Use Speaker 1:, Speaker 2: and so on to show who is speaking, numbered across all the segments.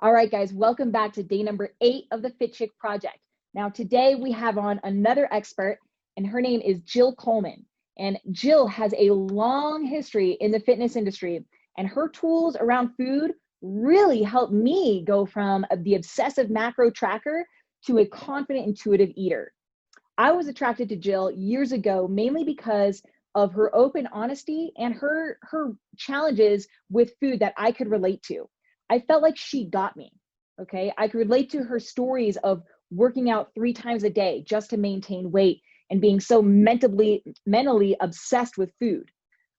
Speaker 1: All right, guys, welcome back to day number 8 of the Fit Chick Project. Now, today we have on another expert, and her name is Jill Coleman. And Jill has a long history in the fitness industry, and her tools around food really helped me go from the obsessive macro tracker to a confident, intuitive eater. I was attracted to Jill years ago, mainly because of her open honesty and her challenges with food that I could relate to. I felt like she got me, okay? I could relate to her stories of working out 3 times a day just to maintain weight and being so mentally obsessed with food.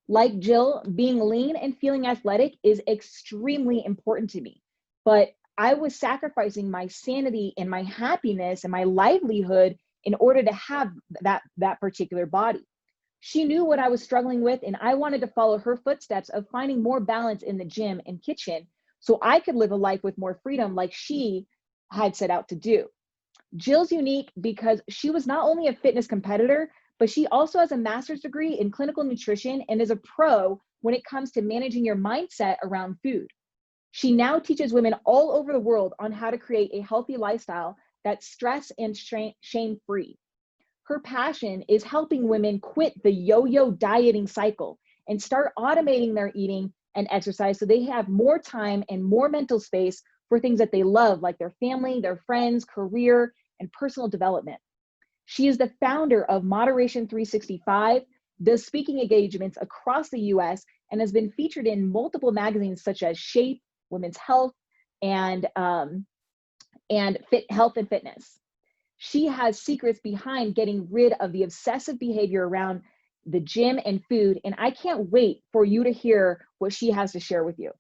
Speaker 1: Like Jill, being lean and feeling athletic is extremely important to me. But I was sacrificing my sanity and my happiness and my livelihood in order to have that particular body. She knew what I was struggling with, and I wanted to follow her footsteps of finding more balance in the gym and kitchen so I could live a life with more freedom like she had set out to do. Jill's unique because she was not only a fitness competitor, but she also has a master's degree in clinical nutrition and is a pro when it comes to managing your mindset around food. She now teaches women all over the world on how to create a healthy lifestyle that's stress and shame-free. Her passion is helping women quit the yo-yo dieting cycle and start automating their eating and exercise so they have more time and more mental space for things that they love, like their family, their friends, career, and personal development. She is the founder of Moderation 365, does speaking engagements across the US, and has been featured in multiple magazines such as Shape, Women's Health, and Health and Fitness. She has secrets behind getting rid of the obsessive behavior around the gym and food, and I can't wait for you to hear what she has to share with you.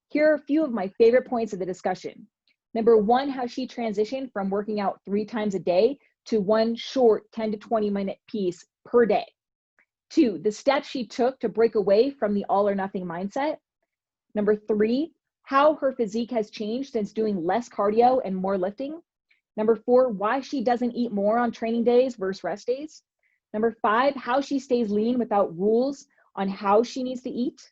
Speaker 1: Here are a few of my favorite points of the discussion. Number 1, how she transitioned from working out 3 times a day to one short 10 to 20 minute piece per day. 2, the steps she took to break away from the all or nothing mindset. Number 3, how her physique has changed since doing less cardio and more lifting. Number 4, why she doesn't eat more on training days versus rest days. Number 5, how she stays lean without rules on how she needs to eat.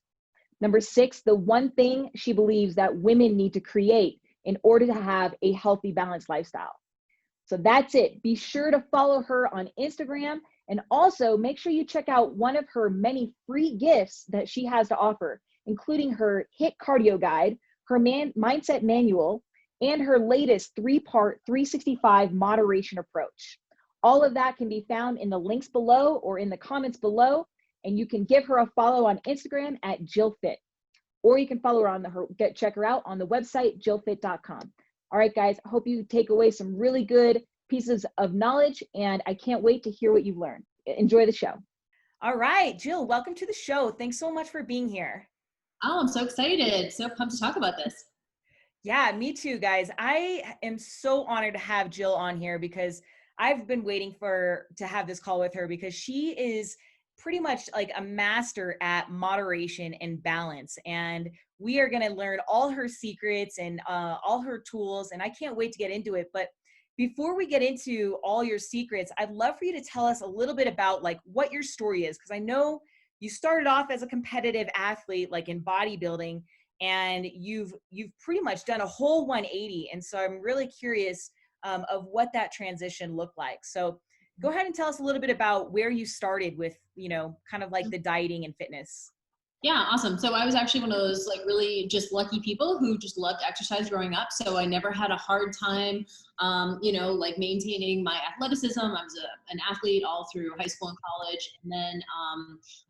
Speaker 1: Number 6, the one thing she believes that women need to create in order to have a healthy, balanced lifestyle. So that's it. Be sure to follow her on Instagram, and also make sure you check out one of her many free gifts that she has to offer, including her HIIT cardio guide, her mindset manual, and her latest 3-part 365 moderation approach. All of that can be found in the links below or in the comments below, and you can give her a follow on Instagram at JillFit, or you can follow her on check her out on the website jillfit.com. All right, guys, I hope you take away some really good pieces of knowledge, and I can't wait to hear what you've learned. Enjoy the show.
Speaker 2: All right, Jill, welcome to the show. Thanks so much for being here.
Speaker 3: Oh, I'm so excited. So pumped to talk about this.
Speaker 2: Yeah, me too, guys. I am so honored to have Jill on here because I've been waiting to have this call with her because she is pretty much like a master at moderation and balance. And we are going to learn all her secrets and all her tools. And I can't wait to get into it. But before we get into all your secrets, I'd love for you to tell us a little bit about like what your story is. Because I know you started off as a competitive athlete, like in bodybuilding, and you've pretty much done a whole 180. And so I'm really curious of what that transition looked like. So go ahead and tell us a little bit about where you started with, kind of like the dieting and fitness.
Speaker 3: Yeah, awesome. So I was actually one of those like really just lucky people who just loved exercise growing up. So I never had a hard time, like maintaining my athleticism. I was an athlete all through high school and college. And then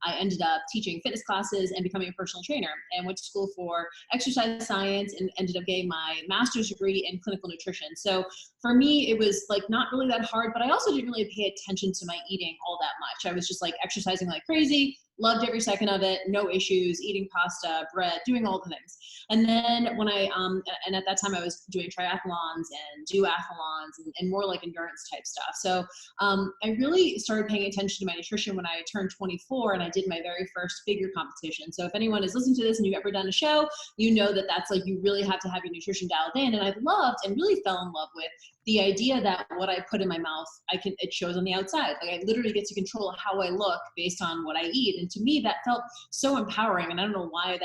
Speaker 3: I ended up teaching fitness classes and becoming a personal trainer, and went to school for exercise science and ended up getting my master's degree in clinical nutrition. So for me, it was like not really that hard, but I also didn't really pay attention to my eating all that much. I was just like exercising like crazy, loved every second of it, no issues, eating pasta, bread, doing all the things. And then when and at that time I was doing triathlons and duathlons and more like endurance type stuff. So I really started paying attention to my nutrition when I turned 24 and I did my very first figure competition. So if anyone is listening to this and you've ever done a show, you know that that's like, you really have to have your nutrition dialed in. And I loved and really fell in love with the idea that what I put in my mouth, it shows on the outside. Like I literally get to control how I look based on what I eat. And to me, that felt so empowering. And I don't know why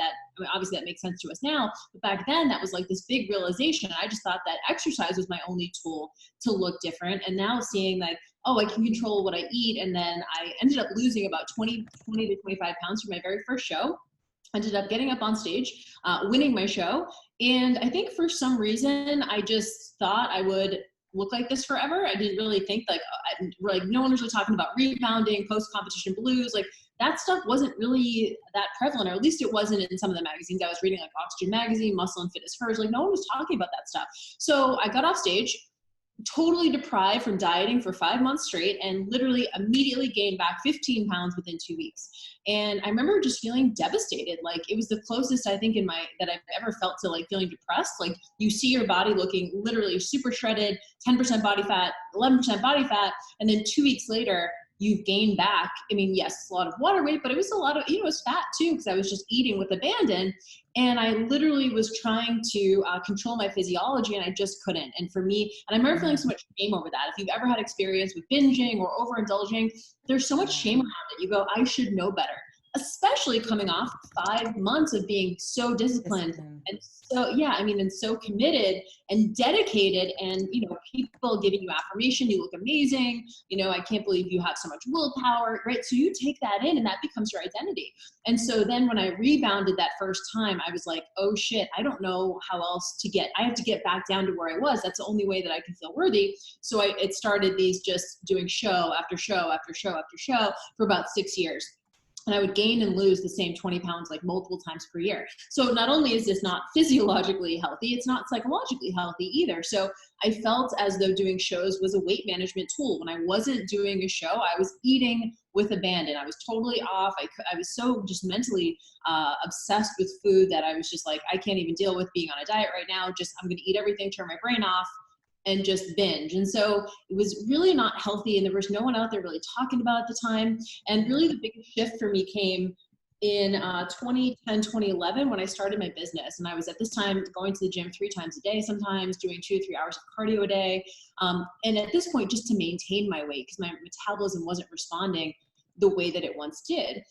Speaker 3: obviously that makes sense to us now, but back then that was like this big realization. I just thought that exercise was my only tool to look different. And now seeing like, oh, I can control what I eat. And then I ended up losing about 20 to 25 pounds for my very first show. Ended up getting up on stage, winning my show. And I think for some reason, I just thought I would look like this forever. I didn't really think like no one was really talking about rebounding, post-competition blues. Like that stuff wasn't really that prevalent, or at least it wasn't in some of the magazines I was reading, like Oxygen Magazine, Muscle and Fitness First. Like no one was talking about that stuff. So I got off stage, totally deprived from dieting for 5 months straight, and literally immediately gained back 15 pounds within 2 weeks. And I remember just feeling devastated. Like it was the closest I think that I've ever felt to like feeling depressed. Like you see your body looking literally super shredded, 10% body fat, 11% body fat. And then 2 weeks later, you've gained back. I mean, yes, it's a lot of water weight, but it was a lot of, it was fat too, because I was just eating with abandon. And I literally was trying to control my physiology, and I just couldn't. And for me, and I remember feeling so much shame over that. If you've ever had experience with binging or overindulging, there's so much shame around it. You go, I should know better, especially coming off 5 months of being so disciplined and so committed and dedicated, and people giving you affirmation, you look amazing, I can't believe you have so much willpower, right? So you take that in and that becomes your identity. And so then when I rebounded that first time, I was like, oh shit, I don't know how else I have to get back down to where I was. That's the only way that I can feel worthy. So it started these just doing show after show after show after show for about 6 years. And I would gain and lose the same 20 pounds like multiple times per year. So not only is this not physiologically healthy, it's not psychologically healthy either. So I felt as though doing shows was a weight management tool. When I wasn't doing a show, I was eating with abandon. I was totally off. I was so just mentally obsessed with food that I was just like, I can't even deal with being on a diet right now. I'm going to eat everything, turn my brain off, and just binge. And so it was really not healthy, and there was no one out there really talking about it at the time. And really the biggest shift for me came in 2010, 2011, when I started my business. And I was at this time going to the gym 3 times a day, sometimes doing 2 to 3 hours of cardio a day. And at this point, just to maintain my weight, because my metabolism wasn't responding the way that it once did.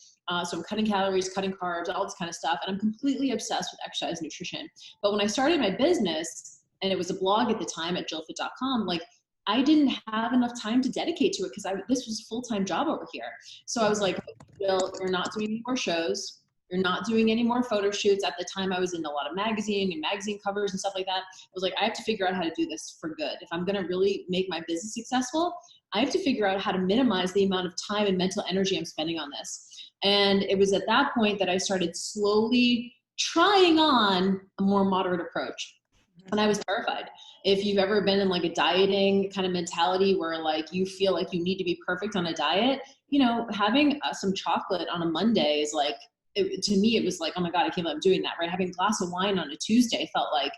Speaker 3: So I'm cutting calories, cutting carbs, all this kind of stuff. And I'm completely obsessed with exercise nutrition. But when I started my business, and it was a blog at the time at jillfit.com, like I didn't have enough time to dedicate to it because this was a full-time job over here. So I was like, Jill, you're not doing any more shows. You're not doing any more photo shoots. At the time I was in a lot of magazine covers and stuff like that. I was like, I have to figure out how to do this for good. If I'm going to really make my business successful, I have to figure out how to minimize the amount of time and mental energy I'm spending on this. And it was at that point that I started slowly trying on a more moderate approach. And I was terrified. If you've ever been in like a dieting kind of mentality where like you feel like you need to be perfect on a diet, having some chocolate on a Monday is like, to me, it was like, oh my God, I can't believe I'm doing that, right? Having a glass of wine on a Tuesday felt like,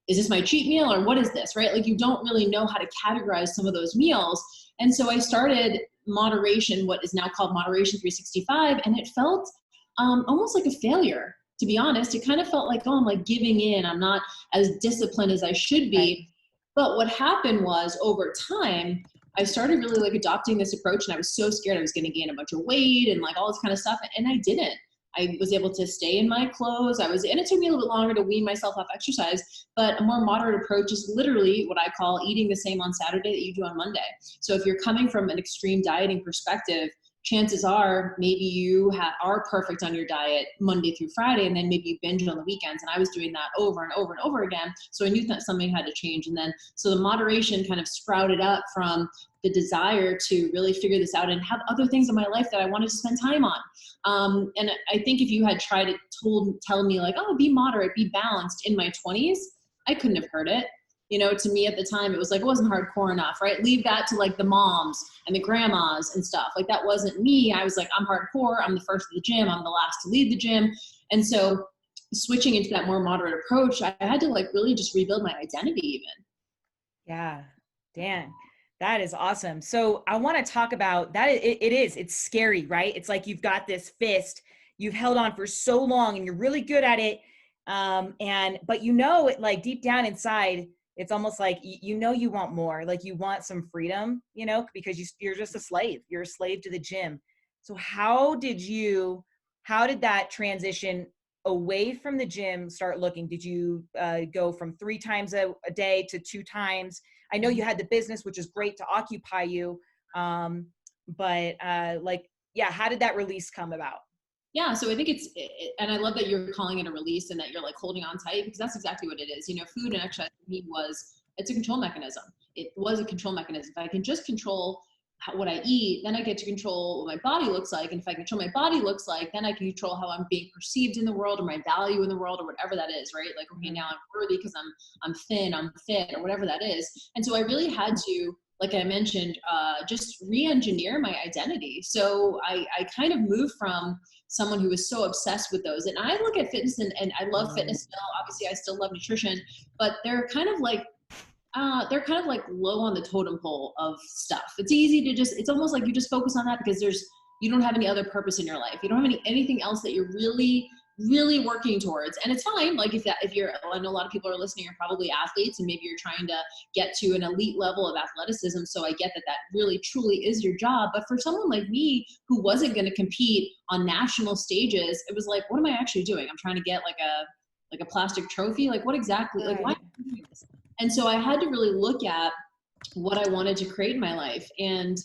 Speaker 3: is this my cheat meal or what is this, right? Like you don't really know how to categorize some of those meals. And so I started moderation, what is now called Moderation 365. And it felt almost like a failure. To be honest, it kind of felt like, oh, I'm like giving in. I'm not as disciplined as I should be. Right. But what happened was over time, I started really like adopting this approach, and I was so scared I was going to gain a bunch of weight and like all this kind of stuff. And I didn't. I was able to stay in my clothes. And it took me a little bit longer to wean myself off exercise, but a more moderate approach is literally what I call eating the same on Saturday that you do on Monday. So if you're coming from an extreme dieting perspective, chances are maybe you are perfect on your diet Monday through Friday, and then maybe you binge on the weekends. And I was doing that over and over and over again. So I knew that something had to change. And then, so the moderation kind of sprouted up from the desire to really figure this out and have other things in my life that I wanted to spend time on. And I think if you had tried to tell me like, oh, be moderate, be balanced in my 20s, I couldn't have heard it. To me at the time, it was like, it wasn't hardcore enough, right? Leave that to like the moms and the grandmas and stuff. Like that wasn't me. I was like, I'm hardcore. I'm the first of the gym. I'm the last to leave the gym. And so switching into that more moderate approach, I had to like really just rebuild my identity even.
Speaker 2: Yeah. Dan, that is awesome. So I want to talk about that. It's scary, right? It's like you've got this fist you've held on for so long and you're really good at it. But it like deep down inside, it's almost like, you want more, like you want some freedom, because you're just a slave. You're a slave to the gym. So how did that transition away from the gym start looking? Did you go from 3 times a day to 2 times? I know you had the business, which is great to occupy you. But how did that release come about?
Speaker 3: Yeah, so I think and I love that you're calling it a release and that you're like holding on tight, because that's exactly what it is. Food and exercise for me it's a control mechanism. It was a control mechanism. If I can just control what I eat, then I get to control what my body looks like. And if I control my body looks like, then I can control how I'm being perceived in the world, or my value in the world, or whatever that is, right? Like, okay, now I'm worthy because I'm thin, I'm fit, or whatever that is. And so I really had to, like I mentioned, just re-engineer my identity. So I kind of moved from someone who was so obsessed with those. And I look at fitness and I love fitness still. Obviously, I still love nutrition, but they're kind of like low on the totem pole of stuff. It's easy to it's almost like you just focus on that because you don't have any other purpose in your life. You don't have anything else that you're really, really working towards. And it's fine. Like I know a lot of people are listening, are probably athletes, and maybe you're trying to get to an elite level of athleticism. So I get that really truly is your job. But for someone like me who wasn't going to compete on national stages, it was like, what am I actually doing? I'm trying to get like a plastic trophy. Like what exactly, like why am I doing this? And so I had to really look at what I wanted to create in my life. And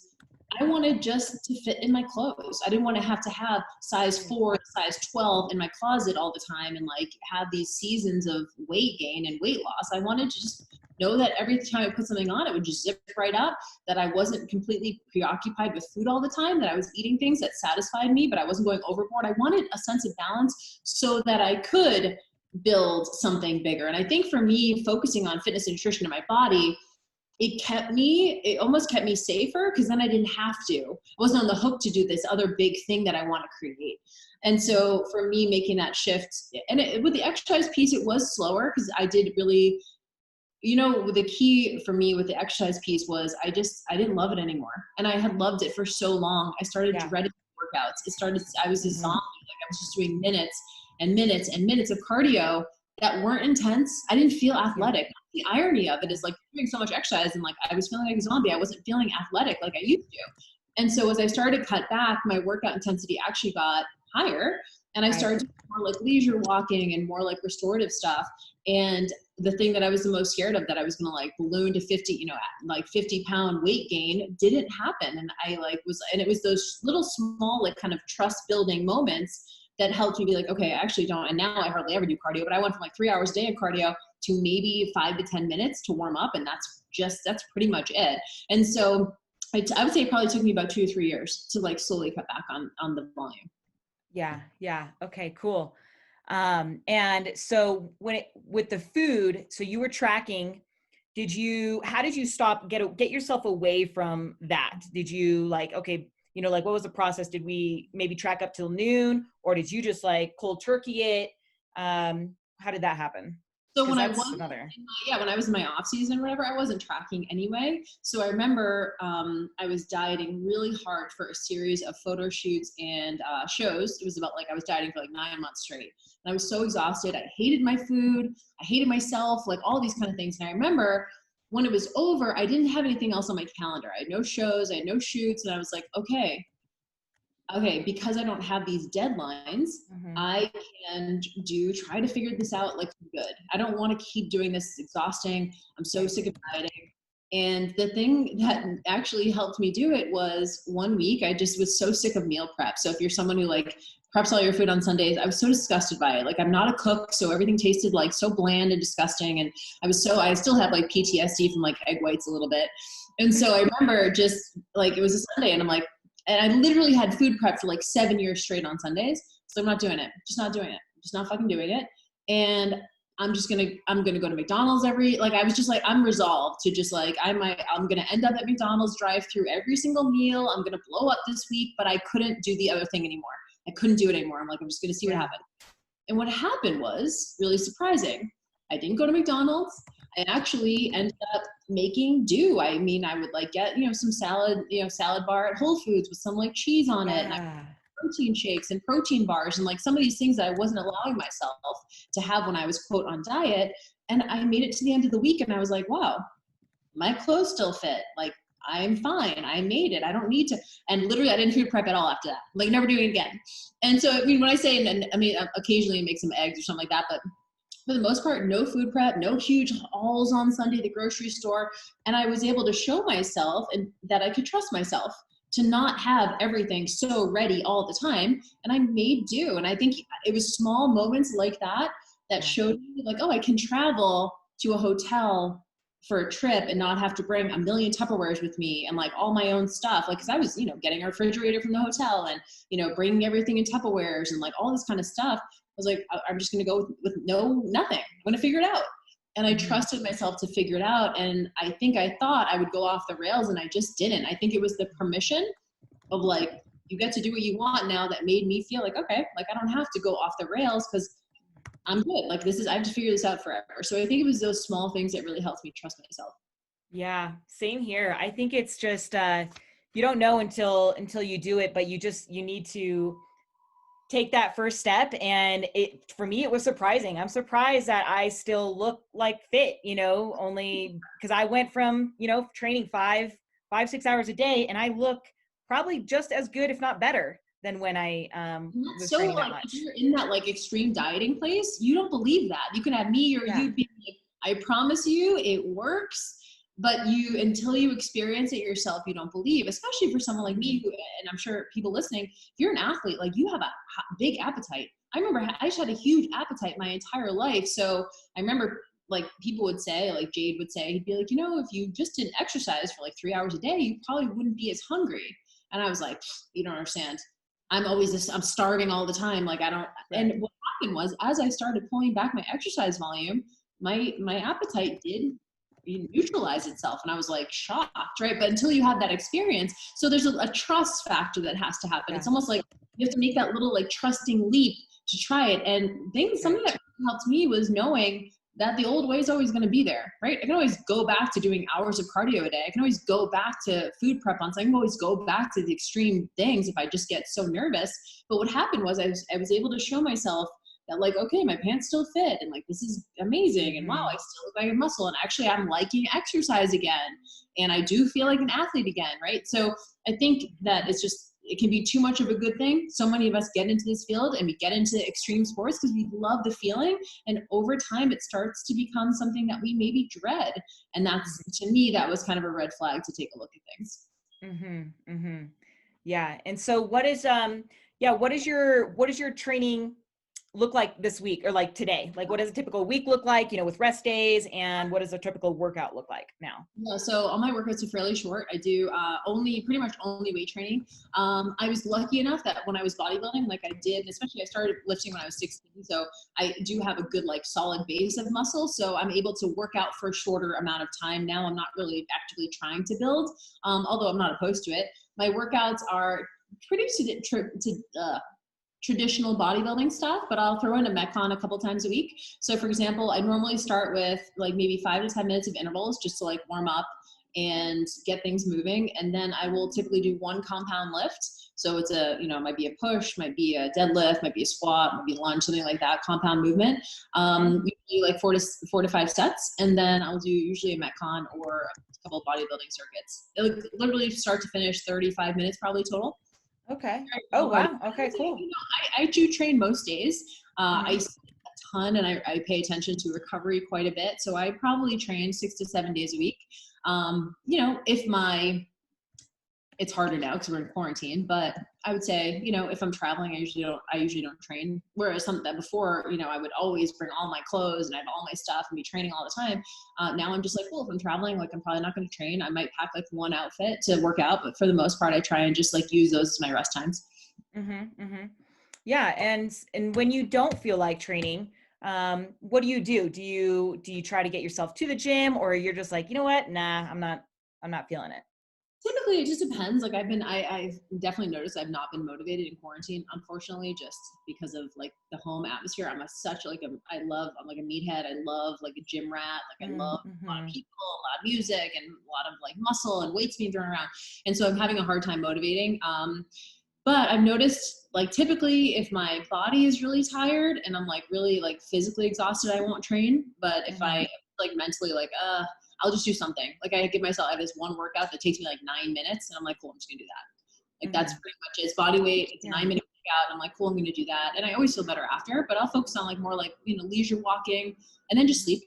Speaker 3: I wanted just to fit in my clothes. I didn't want to have size 4, size 12 in my closet all the time and like have these seasons of weight gain and weight loss. I wanted to just know that every time I put something on, it would just zip right up, that I wasn't completely preoccupied with food all the time, that I was eating things that satisfied me, but I wasn't going overboard. I wanted a sense of balance so that I could build something bigger. And I think for me, focusing on fitness and nutrition in my body, it almost kept me safer, because then I didn't have to. I wasn't on the hook to do this other big thing that I want to create. And so for me, making that shift, and with the exercise piece, it was slower, because I did really, the key for me with the exercise piece was I didn't love it anymore. And I had loved it for so long. I started dreading workouts. I was a zombie. Like I was just doing minutes and minutes and minutes of cardio that weren't intense. I didn't feel athletic. The irony of it is like doing so much exercise and like I was feeling like a zombie. I wasn't feeling athletic like I used to. And so as I started to cut back, my workout intensity actually got higher, and I started to do more like leisure walking and more like restorative stuff. And the thing that I was the most scared of, that I was going to like balloon to 50, like 50-pound weight gain, didn't happen. And and it was those little small, like kind of trust building moments that helped me be like, okay, I actually don't. And now I hardly ever do cardio, but I went from like 3 hours a day of cardio to maybe 5 to 10 minutes to warm up. And that's pretty much it. And so I would say it probably took me about 2 or 3 years to like slowly cut back on the volume.
Speaker 2: Yeah. Okay, cool. And so with the food, so you were tracking, how did you get yourself away from that? Did you like, okay, like what was the process? Did we maybe track up till noon, or did you just like cold turkey it? How did that happen?
Speaker 3: So when I was in my off season or whatever, I wasn't tracking anyway. So I remember I was dieting really hard for a series of photo shoots and shows. It was about like I was dieting for like 9 months straight. And I was so exhausted. I hated my food. I hated myself, like all these kind of things. And I remember when it was over, I didn't have anything else on my calendar. I had no shows, I had no shoots. And I was like, okay, because I don't have these deadlines, I can try to figure this out like good. I don't want to keep doing this. It's exhausting. I'm so sick of dieting. And the thing that actually helped me do it was 1 week, I just was so sick of meal prep. So if you're someone who like preps all your food on Sundays, I was so disgusted by it. Like I'm not a cook, so everything tasted like so bland and disgusting. And I still had like PTSD from like egg whites a little bit. And so I remember just like, it was a Sunday and I'm like, and I literally had food prep for like 7 years straight on Sundays. So I'm not doing it. Just not doing it. Just not fucking doing it. And I'm going to go to McDonald's I was just like, I'm resolved to just like, I'm going to end up at McDonald's drive through every single meal. I'm going to blow up this week, but I couldn't do the other thing anymore. I couldn't do it anymore. I'm like, I'm just going to see what happens. And what happened was really surprising. I didn't go to McDonald's. I actually ended up making do. I mean, I would like get, some salad bar at Whole Foods with some like cheese on it. And I protein shakes and protein bars and like some of these things that I wasn't allowing myself to have when I was quote on diet. And I made it to the end of the week and I was like, wow, my clothes still fit. Like, I'm fine. I made it. I don't need to. And literally I didn't food prep at all after that. Like, never doing it again. And so, I mean, when I say, and I mean, occasionally I make some eggs or something like that, but for the most part, no food prep, no huge hauls on Sunday at the grocery store. And I was able to show myself and that I could trust myself to not have everything so ready all the time. And I made do. And I think it was small moments like that that showed me like, oh, I can travel to a hotel for a trip and not have to bring a million Tupperwares with me and like all my own stuff. Like, cause I was, getting a refrigerator from the hotel and, bringing everything in Tupperwares and like all this kind of stuff. I was like, I'm just going to go with nothing. I'm going to figure it out. And I trusted myself to figure it out. And I think I thought I would go off the rails and I just didn't. I think it was the permission of like, you get to do what you want now that made me feel like, okay, like I don't have to go off the rails because I'm good. Like I have to figure this out forever. So I think it was those small things that really helped me trust myself.
Speaker 2: Yeah, same here. I think it's just, you don't know until you do it, but you need to take that first step. And for me, it was surprising. I'm surprised that I still look like fit, only because I went from, training 6 hours a day, and I look probably just as good, if not better, than when I was training that much.
Speaker 3: If you're in that like extreme dieting place, you don't believe that. You can have me or you be like, I promise you it works. But until you experience it yourself, you don't believe, especially for someone like me, and I'm sure people listening, if you're an athlete, like you have a big appetite. I remember I just had a huge appetite my entire life. So I remember like people would say, like Jade would say, he'd be like, if you just didn't exercise for like 3 hours a day, you probably wouldn't be as hungry. And I was like, you don't understand. I'm starving all the time. Like I don't, and what happened was as I started pulling back my exercise volume, my appetite did neutralize itself. And I was like shocked, right? But until you have that experience, so there's a trust factor that has to happen. It's almost like you have to make that little like trusting leap to try it. And something that helped me was knowing that the old way is always going to be there, right? I can always go back to doing hours of cardio a day. I can always go back to food prep on something. I can always go back to the extreme things if I just get so nervous. But what happened was I was able to show myself that like, okay, my pants still fit and like, this is amazing. And wow, I still look like a muscle. And actually I'm liking exercise again. And I do feel like an athlete again, right? So I think that it can be too much of a good thing. So many of us get into this field and we get into extreme sports because we love the feeling. And over time, it starts to become something that we maybe dread. And that's, to me, that was kind of a red flag to take a look at things.
Speaker 2: Yeah. And so what is your training look like this week or like today? Like what does a typical week look like, with rest days, and what does a typical workout look like now?
Speaker 3: Yeah, so all my workouts are fairly short. I do pretty much only weight training. I was lucky enough that when I was bodybuilding, like I did, especially I started lifting when I was 16. So I do have a good, like solid base of muscle. So I'm able to work out for a shorter amount of time. Now I'm not really actively trying to build, although I'm not opposed to it. My workouts are pretty traditional bodybuilding stuff, but I'll throw in a Metcon a couple times a week. So for example, I normally start with like maybe 5 to 10 minutes of intervals just to like warm up and get things moving. And then I will typically do one compound lift. So it's it might be a push, might be a deadlift, might be a squat, might be lunge, something like that, compound movement. We do like 4 to 5 sets. And then I'll do usually a Metcon or a couple of bodybuilding circuits. It'll literally start to finish 35 minutes probably total.
Speaker 2: Okay. Oh, wow. Okay, cool.
Speaker 3: I do train most days. I sleep a ton and I pay attention to recovery quite a bit. So I probably train 6 to 7 days a week. It's harder now because we're in quarantine, but I would say, if I'm traveling, I usually don't train. Whereas something before, I would always bring all my clothes and I have all my stuff and be training all the time. Now I'm just like, well, if I'm traveling, like I'm probably not going to train. I might pack like one outfit to work out, but for the most part, I try and just like use those as my rest times.
Speaker 2: Yeah. And when you don't feel like training, what do you do? Do you try to get yourself to the gym, or you're just like, you know what? Nah, I'm not feeling it.
Speaker 3: Typically, it just depends. Like I've definitely noticed I've not been motivated in quarantine, unfortunately, just because of like the home atmosphere. I'm I'm like a meathead. I love like a gym rat. Like I love a lot of people, a lot of music, and a lot of like muscle and weights being thrown around. And so I'm having a hard time motivating. But I've noticed, like, typically if my body is really tired and I'm like really like physically exhausted, I won't train. But if I like mentally like, I'll just do something. Like I give myself, I have this one workout that takes me like 9 minutes and I'm like, cool, I'm just gonna do that. Like that's pretty much it. It's body weight. It's a 9-minute workout. I'm like, cool, I'm gonna do that. And I always feel better after, but I'll focus on like more like, you know, leisure walking and then just sleep.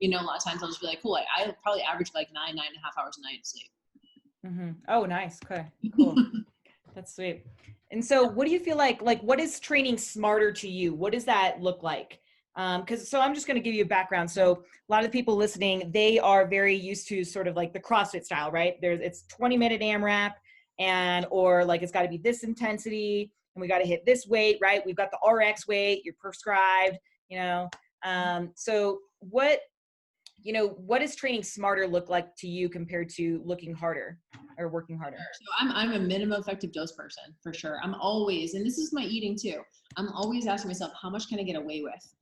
Speaker 3: You know, a lot of times I'll just be like, cool, I probably average like 9.5 hours a night of sleep.
Speaker 2: Oh, nice. Okay, cool. That's sweet. And so what do you feel like what is training smarter to you? What does that look like? So I'm just going to give you a background. So a lot of the people listening, they are very used to sort of like the CrossFit style, right? It's 20-minute AMRAP or like, it's got to be this intensity and we got to hit this weight, right? We've got the RX weight, you're prescribed, you know? So what does training smarter look like to you compared to looking harder or working harder?
Speaker 3: So I'm a minimum effective dose person for sure. I'm always, and this is my eating too, I'm always asking myself, how much can I get away with?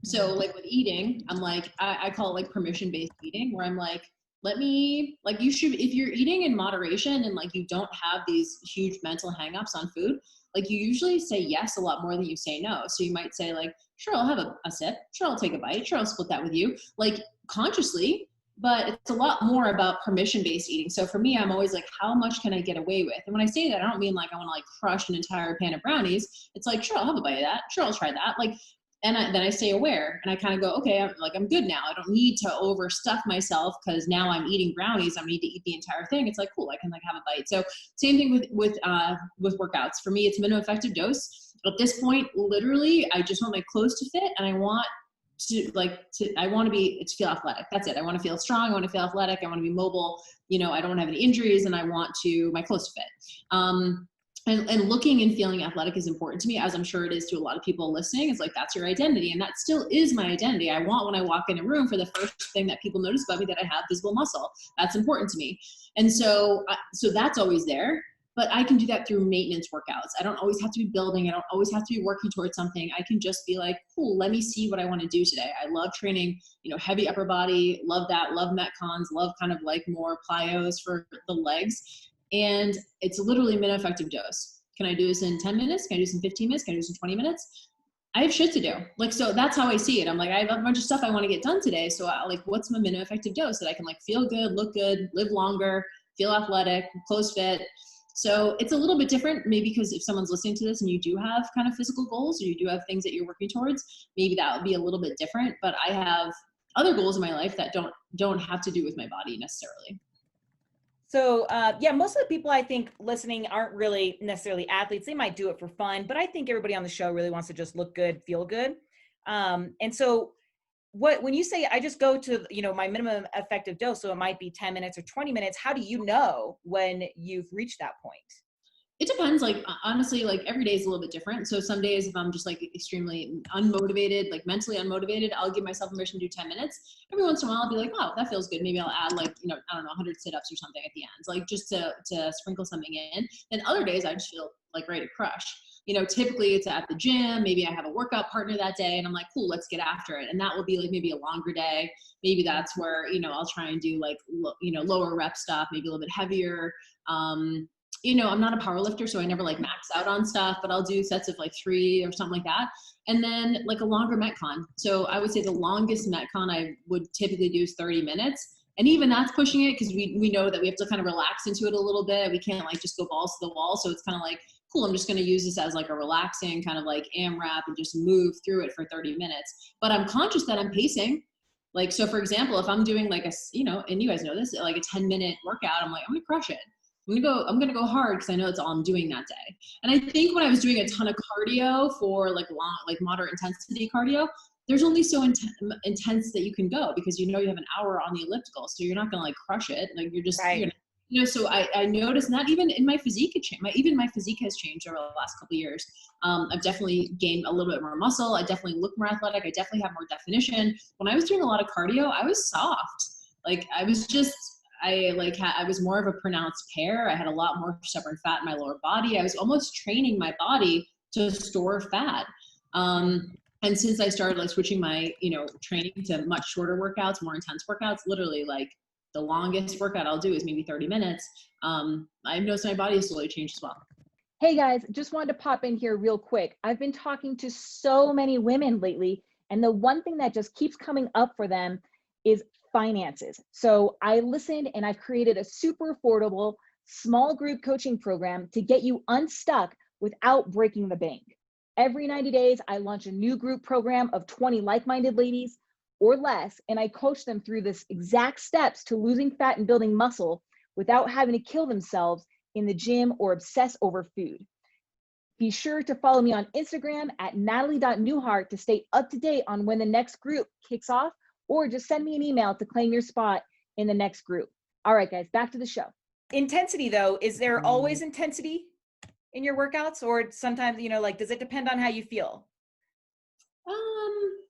Speaker 3: So like with eating, I'm like, I call it like permission-based eating, where I'm like, let me, like you should, if you're eating in moderation and like you don't have these huge mental hangups on food, like you usually say yes a lot more than you say no. So you might say like, sure, I'll have a sip. Sure, I'll take a bite. Sure, I'll split that with you. Like consciously, but it's a lot more about permission-based eating. So for me, I'm always like, how much can I get away with? And when I say that, I don't mean like I want to like crush an entire pan of brownies. It's like, sure, I'll have a bite of that. Sure, I'll try that. Like, and then I stay aware and I kind of go, okay, I'm good now. I don't need to overstuff myself because now I'm eating brownies. I need to eat the entire thing. It's like, cool, I can like have a bite. So same thing with workouts. For me, it's minimum effective dose. At this point, literally, I just want my clothes to fit and I want to feel athletic. That's it. I want to feel strong. I want to feel athletic. I want to be mobile. You know, I don't want to have any injuries and I want my clothes to fit. And looking and feeling athletic is important to me, as I'm sure it is to a lot of people listening. It's like, that's your identity. And that still is my identity. I want when I walk in a room for the first thing that people notice about me that I have visible muscle. That's important to me. And so that's always there. But I can do that through maintenance workouts. I don't always have to be building. I don't always have to be working towards something. I can just be like, cool, let me see what I want to do today. I love training, heavy upper body, love that, love Metcons, love kind of like more plyos for the legs. And it's literally minimum effective dose. Can I do this in 10 minutes? Can I do this in 15 minutes? Can I do this in 20 minutes? I have shit to do. Like, so that's how I see it. I'm like, I have a bunch of stuff I want to get done today. So what's my minimum effective dose that I can like feel good, look good, live longer, feel athletic, clothes fit. So it's a little bit different, maybe because if someone's listening to this and you do have kind of physical goals or you do have things that you're working towards, maybe that would be a little bit different. But I have other goals in my life that don't have to do with my body necessarily.
Speaker 2: So most of the people I think listening aren't really necessarily athletes. They might do it for fun, but I think everybody on the show really wants to just look good, feel good. And so when you say I just go to, my minimum effective dose, so it might be 10 minutes or 20 minutes, how do you know when you've reached that point?
Speaker 3: It depends. Like, honestly, like every day is a little bit different. So some days if I'm just like extremely unmotivated, like mentally unmotivated, I'll give myself permission to do 10 minutes. Every once in a while I'll be like, wow, that feels good. Maybe I'll add like, I don't know, 100 sit-ups or something at the end, like just to sprinkle something in. Then other days I just feel like ready to crush. Typically it's at the gym. Maybe I have a workout partner that day and I'm like, cool, let's get after it. And that will be like maybe a longer day. Maybe that's where, I'll try and do like, lower rep stuff, maybe a little bit heavier. I'm not a power lifter, so I never like max out on stuff, but I'll do sets of like 3 or something like that. And then like a longer Metcon. So I would say the longest Metcon I would typically do is 30 minutes. And even that's pushing it because we know that we have to kind of relax into it a little bit. We can't like just go balls to the wall. So it's kind of like, cool, I'm just going to use this as like a relaxing kind of like AMRAP and just move through it for 30 minutes. But I'm conscious that I'm pacing. Like, so for example, if I'm doing like and you guys know this, like a 10-minute workout, I'm like, I'm going to crush it. I'm going to go hard because I know that's all I'm doing that day. And I think when I was doing a ton of cardio for like long, like moderate intensity cardio, there's only so intense that you can go because you have an hour on the elliptical. So you're not going to like crush it. Like you're just,
Speaker 2: right.
Speaker 3: So I noticed that even in my physique, even my physique has changed over the last couple of years. I've definitely gained a little bit more muscle. I definitely look more athletic. I definitely have more definition. When I was doing a lot of cardio, I was soft. Like I was just, I was more of a pronounced pear. I had a lot more stubborn fat in my lower body. I was almost training my body to store fat. And since I started like switching my, training to much shorter workouts, more intense workouts, literally like the longest workout I'll do is maybe 30 minutes. I've noticed my body has slowly changed as well.
Speaker 1: Hey guys, just wanted to pop in here real quick. I've been talking to so many women lately, and the one thing that just keeps coming up for them is finances. So I listened and I've created a super affordable small group coaching program to get you unstuck without breaking the bank. Every 90 days, I launch a new group program of 20 like-minded ladies or less, and I coach them through this exact steps to losing fat and building muscle without having to kill themselves in the gym or obsess over food. Be sure to follow me on Instagram at natalie.newhart to stay up to date on when the next group kicks off, or just send me an email to claim your spot in the next group. All right, guys, back to the show.
Speaker 2: Intensity though, is there always intensity in your workouts, or sometimes, like, does it depend on how you feel?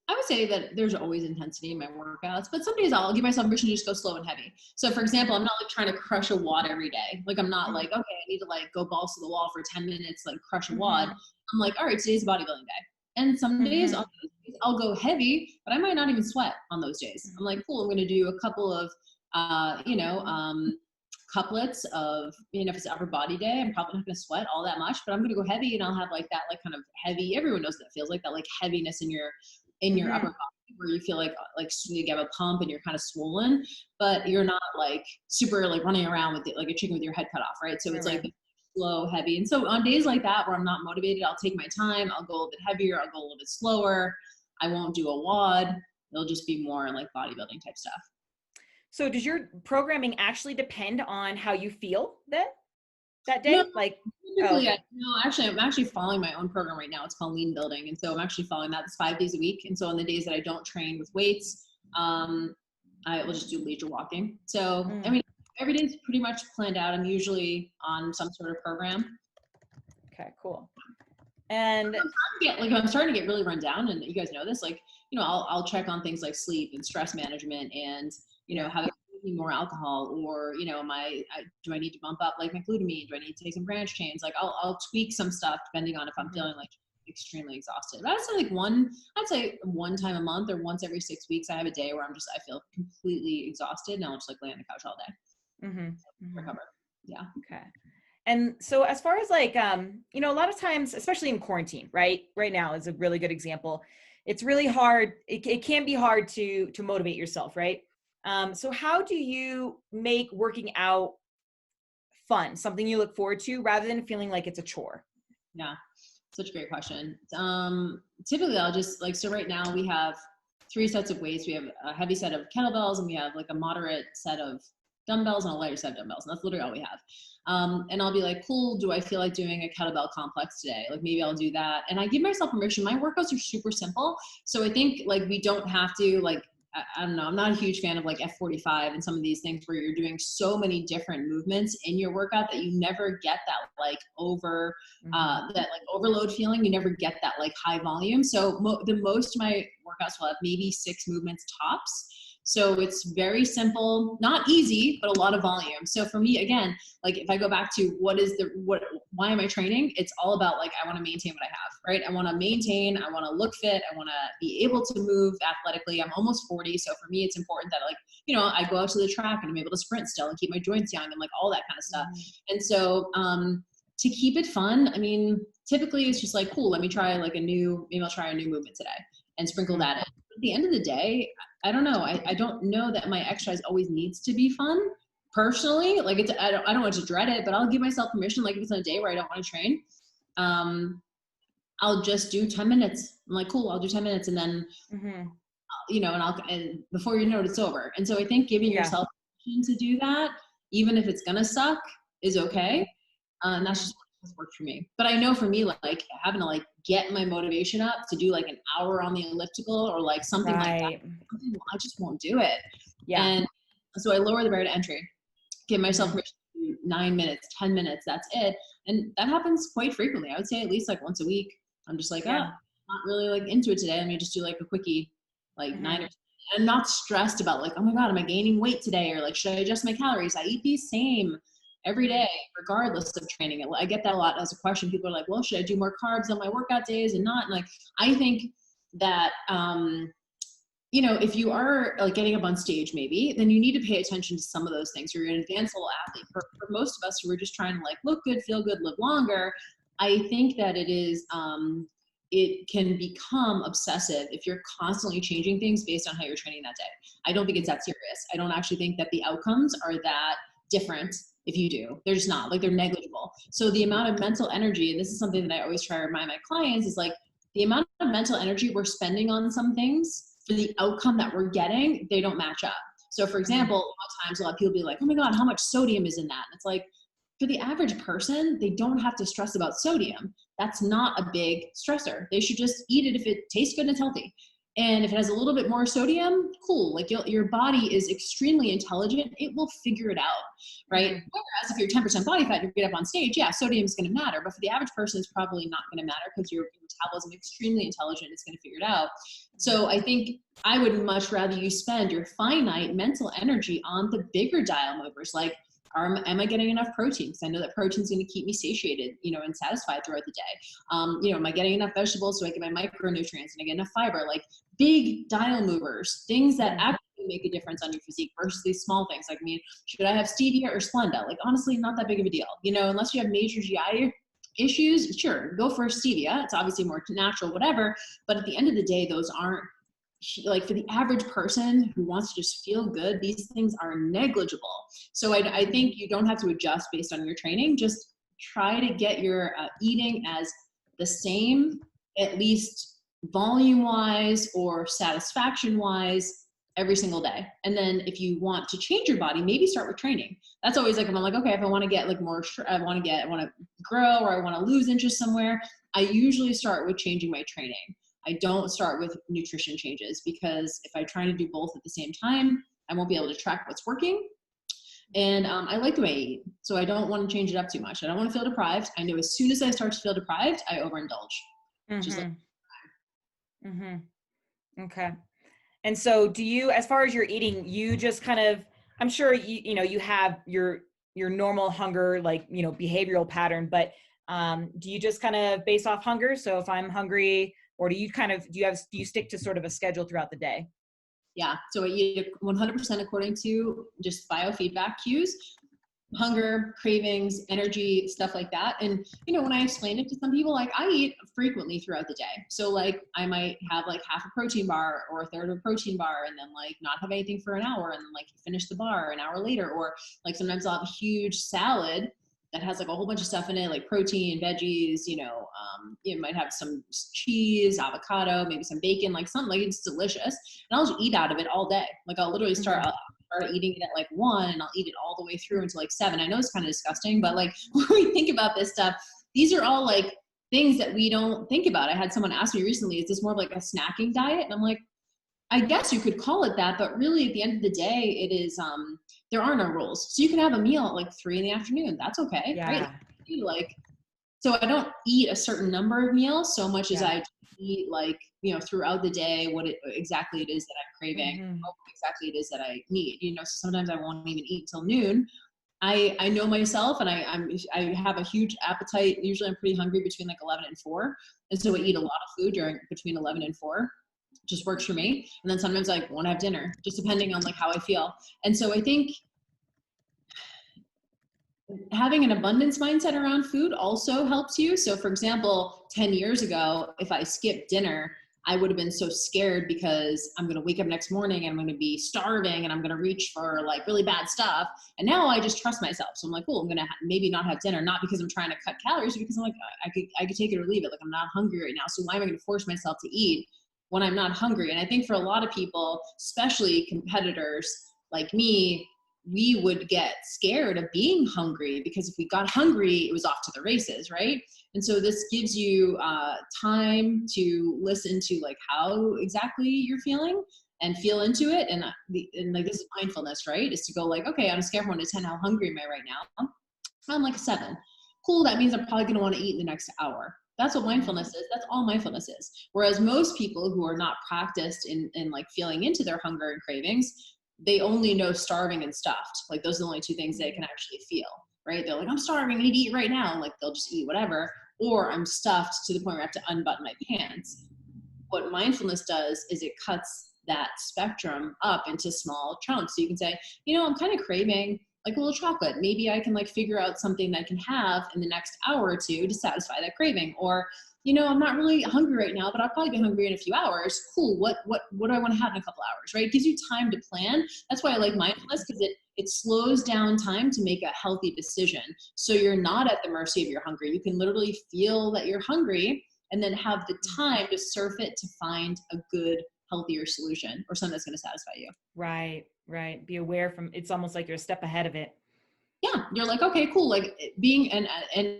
Speaker 3: I would say that there's always intensity in my workouts, but some days I'll give myself permission to just go slow and heavy. So for example, I'm not like trying to crush a wad every day. Like I'm not like, okay, I need to like go balls to the wall for 10 minutes, like crush a wad. I'm like, all right, today's a bodybuilding day. And some days I'll go heavy, but I might not even sweat on those days. I'm like, cool, I'm going to do a couple of, couplets of, if it's upper body day, I'm probably not going to sweat all that much, but I'm going to go heavy and I'll have like that, like kind of heavy, everyone knows that feels like that, like heaviness in your upper body where you feel like you have a pump and you're kind of swollen, but you're not like super like running around with it, like a chicken with your head cut off. Right. So it's like slow, heavy. And so on days like that, where I'm not motivated, I'll take my time. I'll go a little bit heavier. I'll go a little bit slower. I won't do a wad. It'll just be more like bodybuilding type stuff.
Speaker 2: So does your programming actually depend on how you feel then that day?
Speaker 3: No,
Speaker 2: Actually,
Speaker 3: I'm actually following my own program right now. It's called Lean Building. And so I'm actually following that. It's 5 days a week. And so on the days that I don't train with weights, I will just do leisure walking. So, I mean, every day is pretty much planned out. I'm usually on some sort of program.
Speaker 2: Okay, cool. And
Speaker 3: I'm starting to get really run down, and you guys know this, like, I'll check on things like sleep and stress management and, having more alcohol, or, do I need to bump up like my glutamine? Do I need to take some branch chains? Like I'll tweak some stuff depending on if I'm feeling like extremely exhausted. But I'd say one time a month or once every 6 weeks, I have a day where I feel completely exhausted and I'll just like lay on the couch all day. Recover. Yeah.
Speaker 2: Okay. And so as far as like, a lot of times, especially in quarantine, right now is a really good example. It's really hard. It can be hard to motivate yourself. Right. So how do you make working out fun, something you look forward to rather than feeling like it's a chore?
Speaker 3: Yeah. Such a great question. Typically I'll just so right now we have 3 sets of weights. We have a heavy set of kettlebells and we have like a moderate set of dumbbells and a lighter set of dumbbells. And that's literally all we have. And I'll be like, cool, do I feel like doing a kettlebell complex today? Like maybe I'll do that. And I give myself permission. My workouts are super simple. So I think like we don't have to I don't know. I'm not a huge fan of like F45 and some of these things where you're doing so many different movements in your workout that you never get that like that like overload feeling. You never get that like high volume. So the most of my workouts will have maybe 6 movements tops. So it's very simple, not easy, but a lot of volume. So for me, again, like if I go back to why am I training? It's all about like, I want to maintain what I have, right? I want to maintain, I want to look fit. I want to be able to move athletically. I'm almost 40. So for me, it's important that I go out to the track and I'm able to sprint still and keep my joints young and like all that kind of stuff. And so, to keep it fun, I mean, typically it's just like, cool, maybe I'll try a new movement today and sprinkle that in. At the end of the day, I don't know. I don't know that my exercise always needs to be fun personally. Like I don't want to dread it, but I'll give myself permission. Like if it's on a day where I don't want to train, I'll just do 10 minutes. I'm like, cool, I'll do 10 minutes. And then, and before you know it, it's over. And so I think giving yourself permission to do that, even if it's going to suck, is okay. And that's just what's worked for me. But I know for me, like having to like get my motivation up to do like an hour on the elliptical or like something like that, I just won't do it. Yeah. And so I lower the barrier to entry, give myself permission to do 9 minutes, 10 minutes, that's it. And that happens quite frequently. I would say at least like once a week. I'm just like, not really like into it today. Let me just do like a quickie, like 9 or 10. And I'm not stressed about like, oh my God, am I gaining weight today? Or like, should I adjust my calories? I eat the same every day, regardless of training. I get that a lot as a question. People are like, well, should I do more carbs on my workout days and not? And like, I think that, if you are like getting up on stage, maybe, then you need to pay attention to some of those things. You're an advanced level athlete. For most of us who are just trying to like look good, feel good, live longer, I think that it can become obsessive if you're constantly changing things based on how you're training that day. I don't think it's that serious. I don't actually think that the outcomes are that different if you do. They're just not, like, they're negligible. So the amount of mental energy, and this is something that I always try to remind my clients, is like the amount of mental energy we're spending on some things for the outcome that we're getting, they don't match up. So for example, a lot of times a lot of people be like, oh my God, how much sodium is in that? And it's like, for the average person, they don't have to stress about sodium. That's not a big stressor. They should just eat it if it tastes good and it's healthy. And if it has a little bit more sodium, cool. Like your body is extremely intelligent. It will figure it out, right?
Speaker 2: Mm-hmm.
Speaker 3: Whereas if you're 10% body fat and you get up on stage, yeah, sodium is going to matter. But for the average person, it's probably not going to matter because your metabolism is extremely intelligent. It's going to figure it out. So I think I would much rather you spend your finite mental energy on the bigger dial movers, like, am I getting enough protein? Because I know that protein is going to keep me satiated, and satisfied throughout the day. Am I getting enough vegetables so I get my micronutrients and I get enough fiber? Like big dial movers, things that actually make a difference on your physique versus these small things. Like, should I have stevia or Splenda? Like, honestly, not that big of a deal. Unless you have major GI issues, sure, go for stevia. It's obviously more natural, whatever. But at the end of the day, those aren't, like, for the average person who wants to just feel good, these things are negligible. So I think you don't have to adjust based on your training. Just try to get your eating as the same, at least volume wise or satisfaction wise, every single day. And then if you want to change your body, maybe start with training. That's always like, if I'm like, okay, if I want to get like more, I want to grow, or I want to lose interest somewhere, I usually start with changing my training. I don't start with nutrition changes, because if I try to do both at the same time, I won't be able to track what's working. And I like the way I eat, so I don't want to change it up too much. I don't want to feel deprived. I know as soon as I start to feel deprived, I overindulge.
Speaker 2: Mm-hmm.
Speaker 3: Just like,
Speaker 2: Okay. And so do you, as far as your eating, you just kind of, I'm sure you have your normal hunger, like, behavioral pattern, but do you just kind of base off hunger? So if I'm hungry, or do you stick to sort of a schedule throughout the day?
Speaker 3: Yeah. So I eat 100% according to just biofeedback cues, hunger, cravings, energy, stuff like that. And, when I explain it to some people, like, I eat frequently throughout the day. So like, I might have like half a protein bar or a third of a protein bar, and then like not have anything for an hour, and then like finish the bar an hour later. Or like sometimes I'll have a huge salad that has like a whole bunch of stuff in it, like protein, veggies, it might have some cheese, avocado, maybe some bacon, like something, like, it's delicious. And I'll just eat out of it all day. Like, I'll literally start eating it at like 1, and I'll eat it all the way through until like 7. I know it's kind of disgusting, but like, when we think about this stuff, these are all like things that we don't think about. I had someone ask me recently, is this more of like a snacking diet? And I'm like, I guess you could call it that, but really at the end of the day, it is, there are no rules. So you can have a meal at like 3 in the afternoon. That's okay, right? Like, so I don't eat a certain number of meals so much as I eat, like, throughout the day, what exactly it is that I'm craving, what exactly it is that I need. So sometimes I won't even eat until noon. I know myself, and I have a huge appetite. Usually I'm pretty hungry between like 11 and 4. And so I eat a lot of food between 11 and 4. Just works for me. And then sometimes I want to have dinner, just depending on like how I feel. And so I think having an abundance mindset around food also helps you. So for example, 10 years ago, if I skipped dinner, I would have been so scared because I'm going to wake up next morning and I'm going to be starving and I'm going to reach for like really bad stuff. And now I just trust myself. So I'm like, cool, I'm going to maybe not have dinner, not because I'm trying to cut calories, because I'm like, I could take it or leave it. Like, I'm not hungry right now. So why am I going to force myself to eat when I'm not hungry? And I think for a lot of people, especially competitors like me, we would get scared of being hungry, because if we got hungry, it was off to the races, right? And so this gives you time to listen to like how exactly you're feeling and feel into it. And like, this is mindfulness, right? Is to go like, okay, on a scale from 1 to 10, how hungry am I right now? I'm like a 7. Cool, that means I'm probably going to want to eat in the next hour. That's what mindfulness is. That's all mindfulness is. Whereas most people who are not practiced in like feeling into their hunger and cravings, they only know starving and stuffed. Like, those are the only 2 things they can actually feel, right? They're like, I'm starving, I need to eat right now. Like, they'll just eat whatever. Or I'm stuffed to the point where I have to unbutton my pants. What mindfulness does is it cuts that spectrum up into small chunks. So you can say, I'm kind of craving like a little chocolate. Maybe I can like figure out something that I can have in the next hour or two to satisfy that craving. Or, you know, I'm not really hungry right now, but I'll probably be hungry in a few hours. Cool. What do I want to have in a couple hours, right? It gives you time to plan. That's why I like mindfulness, because it slows down time to make a healthy decision. So you're not at the mercy of your hunger. You can literally feel that you're hungry and then have the time to surf it to find a good, healthier solution or something that's going to satisfy you.
Speaker 2: Right. Right. Be aware from, it's almost like you're a step ahead of it.
Speaker 3: Yeah, you're like, okay, cool. Like being, and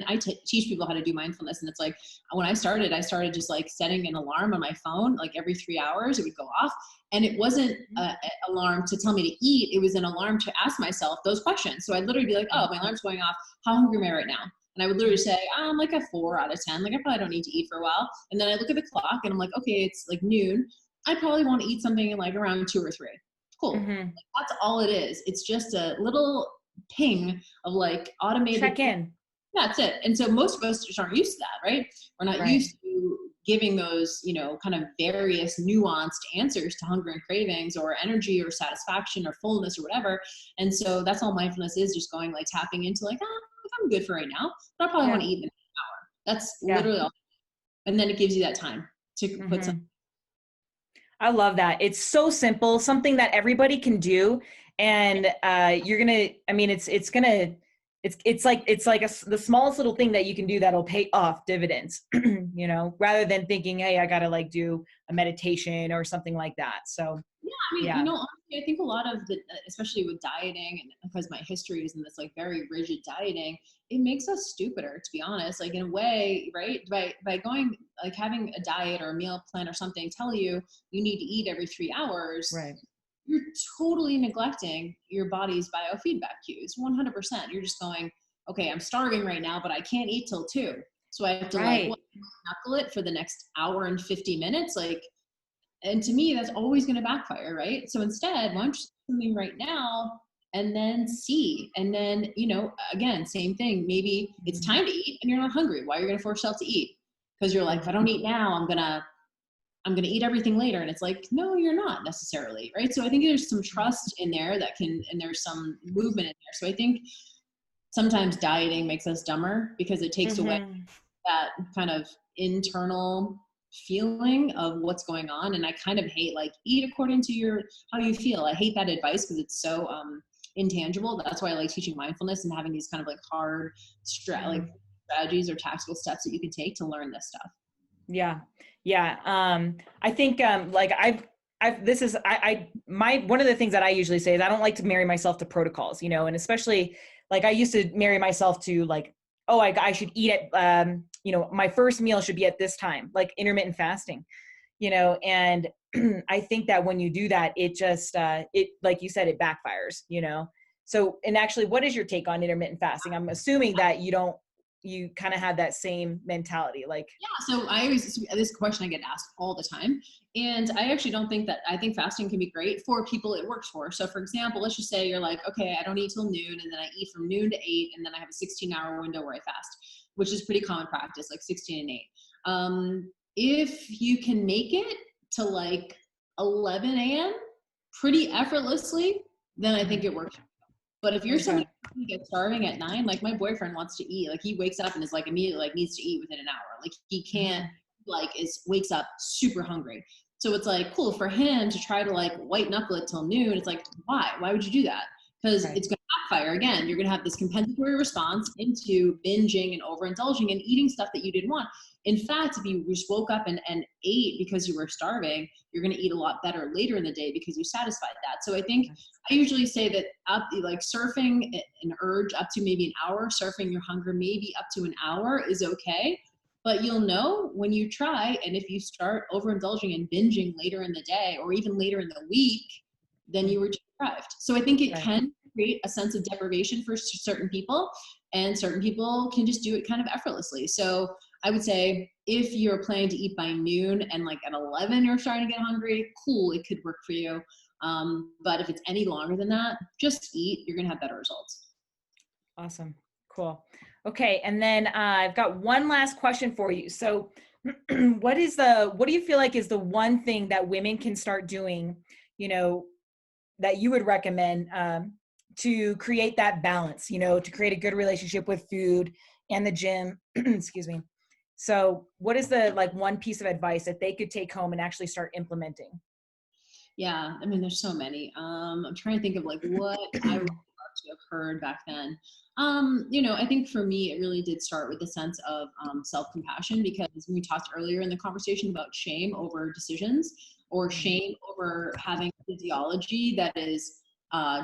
Speaker 3: I teach people how to do mindfulness. And it's like, when I started just like setting an alarm on my phone, like every 3 hours it would go off. And it wasn't an alarm to tell me to eat. It was an alarm to ask myself those questions. So I'd literally be like, oh, my alarm's going off. How hungry am I right now? And I would literally say, I'm like a 4 out of 10. Like I probably don't need to eat for a while. And then I look at the clock and I'm like, okay, it's like noon. I probably want to eat something like around 2 or 3. Cool. Like, that's all it is. It's just a little ping of like automated
Speaker 2: check in.
Speaker 3: That's it. And so most of us just aren't used to that, right? We're not used to giving those, you know, kind of various nuanced answers to hunger and cravings or energy or satisfaction or fullness or whatever. And so that's all mindfulness is, just going like tapping into like, I'm good for right now, but I probably want to eat in an hour. That's literally all. And then it gives you that time to put some.
Speaker 2: I love that. It's so simple, something that everybody can do. And you're going to, I mean, it's like the smallest little thing that you can do that'll pay off dividends, you know, rather than thinking, hey, I got to like do a meditation or something like that. So
Speaker 3: yeah, I mean, you know, honestly, I think a lot of the, especially with dieting, and because my history is in this like very rigid dieting, it makes us stupider, to be honest, like in a way, right? By going, like having a diet or a meal plan or something tell you need to eat every 3 hours.
Speaker 2: Right.
Speaker 3: You're totally neglecting your body's biofeedback cues. 100%. You're just going, okay, I'm starving right now, but I can't eat till 2. So I have to like knuckle it for the next hour and 50 minutes. Like, and to me, that's always going to backfire, right? So instead, why don't you do something right now and then see? And then, you know, again, same thing. Maybe it's time to eat and you're not hungry. Why are you going to force yourself to eat? Because you're like, if I don't eat now, I'm going to eat everything later. And it's like, no, you're not necessarily, right? So I think there's some trust in there and there's some movement in there. So I think sometimes dieting makes us dumber because it takes away that kind of internal feeling of what's going on. And I kind of hate like eat according to how you feel. I hate that advice because it's so intangible. That's why I like teaching mindfulness and having these kind of like hard strategies or tactical steps that you can take to learn this stuff.
Speaker 2: Yeah. I think like one of the things that I usually say is I don't like to marry myself to protocols, you know, and especially like I used to marry myself to like, oh, I should eat at, you know, my first meal should be at this time, like intermittent fasting, you know, and I think that when you do that, it just, like you said, it backfires, you know? So, and actually, what is your take on intermittent fasting? I'm assuming that you kind of have that same mentality, like.
Speaker 3: Yeah, so this question I get asked all the time. And I actually don't think I think fasting can be great for people it works for. So for example, let's just say you're like, okay, I don't eat till noon and then I eat from noon to 8 and then I have a 16-hour window where I fast, which is pretty common practice, like 16 and 8. If you can make it to like 11 a.m. pretty effortlessly, then I think it works. But if you're somebody who gets starving at 9, like my boyfriend wants to eat, like he wakes up and is like immediately like needs to eat within an hour. Like he can't wakes up super hungry. So it's like cool for him to try to like white knuckle it till noon. It's like, why would you do that? Because it's going to backfire again. You're going to have this compensatory response into binging and overindulging and eating stuff that you didn't want. In fact, if you just woke up and ate because you were starving, you're going to eat a lot better later in the day because you satisfied that. So I think I usually say that like surfing an urge up to maybe an hour, surfing your hunger maybe up to an hour is okay. But you'll know when you try, and if you start overindulging and binging later in the day or even later in the week, then you were deprived. So I think it can create a sense of deprivation for certain people, and certain people can just do it kind of effortlessly. So I would say if you're planning to eat by noon and like at 11 you're starting to get hungry, cool, it could work for you. But if it's any longer than that, just eat. You're going to have better results.
Speaker 2: Awesome. Cool. Okay. And then I've got one last question for you. So what do you feel like is the one thing that women can start doing, you know, that you would recommend to create that balance, you know, to create a good relationship with food and the gym. Excuse me. So what is the like one piece of advice that they could take home and actually start implementing?
Speaker 3: Yeah, I mean, there's so many. I'm trying to think of like what I would love to have heard back then. You know, I think for me, it really did start with a sense of self-compassion, because we talked earlier in the conversation about shame over decisions, or shame over having a physiology that is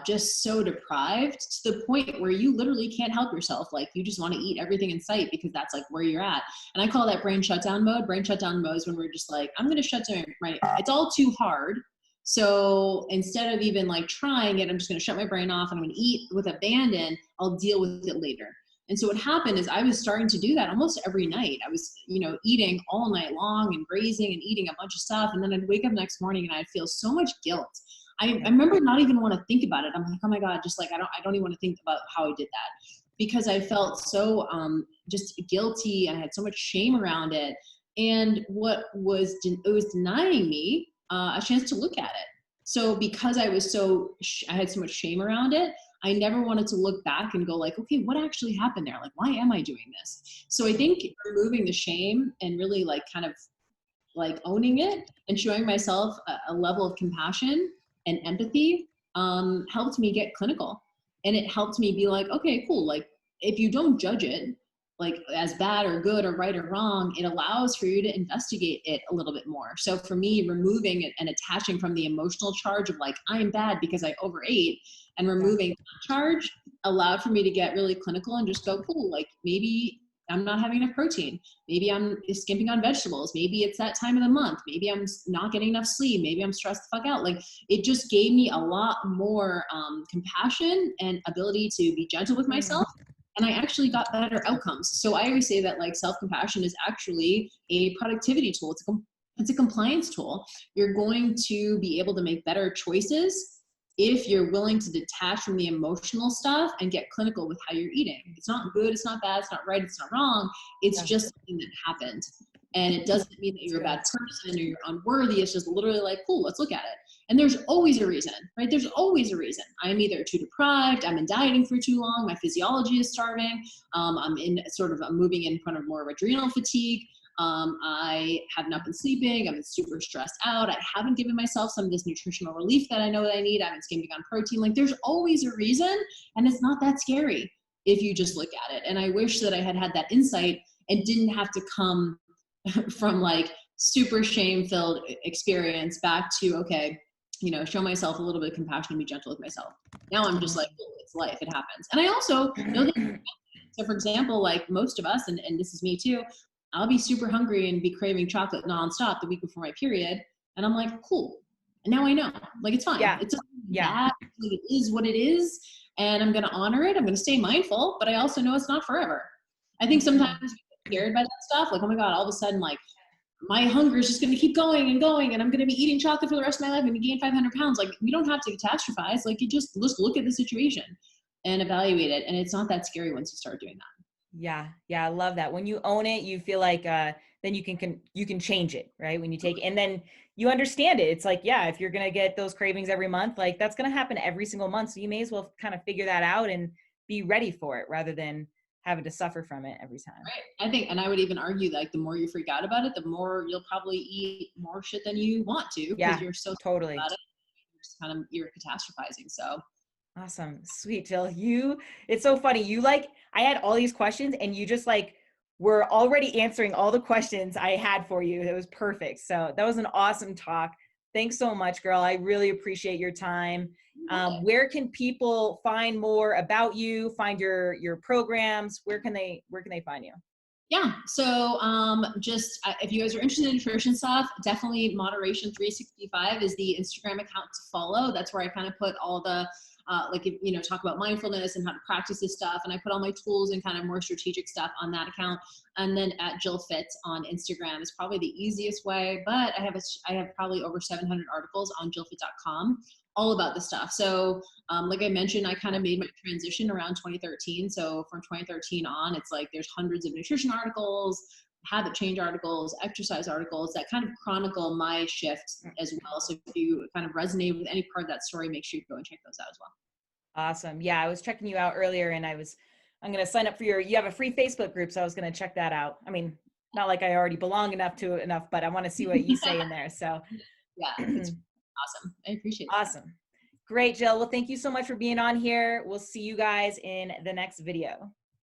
Speaker 3: just so deprived to the point where you literally can't help yourself. Like you just want to eat everything in sight because that's like where you're at. And I call that brain shutdown mode. Brain shutdown mode is when we're just like, I'm going to shut down, right? It's all too hard. So instead of even like trying it, I'm just going to shut my brain off and I'm going to eat with abandon. I'll deal with it later. And so what happened is I was starting to do that almost every night. I was, you know, eating all night long and grazing and eating a bunch of stuff. And then I'd wake up next morning and I'd feel so much guilt. I remember not even want to think about it. I'm like, oh my God, just like, I don't even want to think about how I did that, because I felt so just guilty and I had so much shame around it. And what was, it was denying me a chance to look at it. So because I was I had so much shame around it, I never wanted to look back and go like, okay, what actually happened there? Like, why am I doing this? So I think removing the shame and really like kind of like owning it and showing myself a level of compassion and empathy helped me get clinical. And it helped me be like, okay, cool. Like if you don't judge it like as bad or good or right or wrong, it allows for you to investigate it a little bit more. So for me, removing it and attaching from the emotional charge of like, I'm bad because I overate, and removing that charge allowed for me to get really clinical and just go, cool, like maybe I'm not having enough protein. Maybe I'm skimping on vegetables. Maybe it's that time of the month. Maybe I'm not getting enough sleep. Maybe I'm stressed the fuck out. Like it just gave me a lot more compassion and ability to be gentle with myself. And I actually got better outcomes. So I always say that like self-compassion is actually a productivity tool. It's a compliance tool. You're going to be able to make better choices if you're willing to detach from the emotional stuff and get clinical with how you're eating. It's not good, it's not bad, it's not right, it's not wrong. It's just something that happened. And it doesn't mean that you're a bad person or you're unworthy. It's just literally like, cool, let's look at it. And there's always a reason, right? There's always a reason. I'm either too deprived, I'm in dieting for too long, my physiology is starving, I'm moving in front of more of adrenal fatigue. I have not been sleeping. I've been super stressed out. I haven't given myself some of this nutritional relief that I know that I need. I've been skimping on protein. Like there's always a reason, and it's not that scary if you just look at it. And I wish that I had had that insight and didn't have to come from like super shame-filled experience back to, okay, you know, show myself a little bit of compassion and be gentle with myself. Now I'm just like, oh, it's life, it happens. And I also know that, so for example, like most of us, and this is me too, I'll be super hungry and be craving chocolate nonstop the week before my period. And I'm like, cool. And now I know, like, it's fine. It's bad. It is what it is. And I'm going to honor it. I'm going to stay mindful, but I also know it's not forever. I think sometimes we get scared by that stuff. Like, oh my God, all of a sudden, like my hunger is just going to keep going and going. And I'm going to be eating chocolate for the rest of my life and gain 500 pounds. Like we don't have to catastrophize. Like you just look at the situation and evaluate it. And it's not that scary once you start doing that.
Speaker 2: Yeah. I love that. When you own it, you feel like, then you can change it, right? When you take it and then you understand it. It's like, yeah, if you're going to get those cravings every month, like that's going to happen every single month. So you may as well kind of figure that out and be ready for it rather than having to suffer from it every time.
Speaker 3: Right. I think, and I would even argue like the more you freak out about it, the more you'll probably eat more shit than you want to, because you're so
Speaker 2: totally
Speaker 3: about it. You're catastrophizing. So
Speaker 2: awesome. Sweet, Jill. It's so funny. I had all these questions and you just like were already answering all the questions I had for you. It was perfect. So that was an awesome talk. Thanks so much, girl. I really appreciate your time. Where can people find more about you, find your programs? Where can they find you?
Speaker 3: Yeah. So if you guys are interested in nutrition stuff, definitely Moderation 365 is the Instagram account to follow. That's where I kind of put all the talk about mindfulness and how to practice this stuff. And I put all my tools and kind of more strategic stuff on that account. And then at Jill Fit on Instagram is probably the easiest way. But I have probably over 700 articles on jillfit.com all about this stuff. So like I mentioned, I kind of made my transition around 2013. So from 2013 on, it's like there's hundreds of nutrition articles, habit change articles, exercise articles that kind of chronicle my shift as well. So if you kind of resonate with any part of that story, make sure you go and check those out as well.
Speaker 2: Awesome. Yeah, I was checking you out earlier and I'm going to sign up for you have a free Facebook group. So I was going to check that out. I mean, not like I already belong enough, but I want to see what you say in there. So
Speaker 3: Yeah, it's awesome. I appreciate that.
Speaker 2: awesome. Great, Jill. Well, thank you so much for being on here. We'll see you guys in the next video.